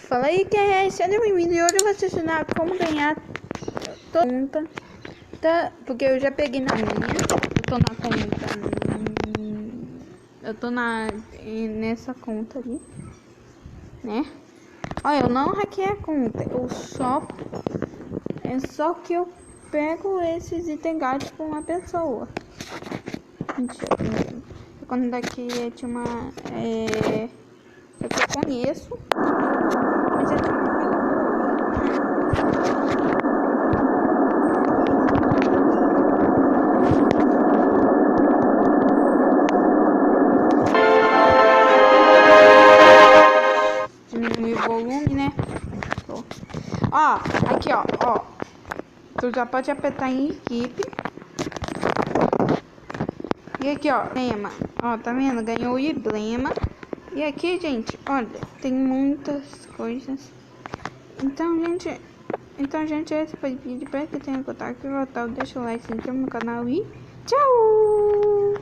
Fala aí, quem é? Seja bem-vindo e hoje eu vou te ensinar como ganhar conta, tá? Porque eu já peguei na minha, eu tô nessa conta ali, né? Olha, eu não hackeei a conta, é só que eu pego esses itens grátis com uma pessoa. Mentira. Quando daqui tinha uma, eu conheço, mas é uma coisa diminuir o volume, né? Ó, aqui, ó. Tu já pode apertar em equipe. E aqui, ó, emblema. Ó, tá vendo? Ganhou o emblema. E aqui, gente, olha, tem muitas coisas. Então, gente, esse foi o vídeo. Espero que tenha gostado. Deixa o like, se inscreva no canal e tchau!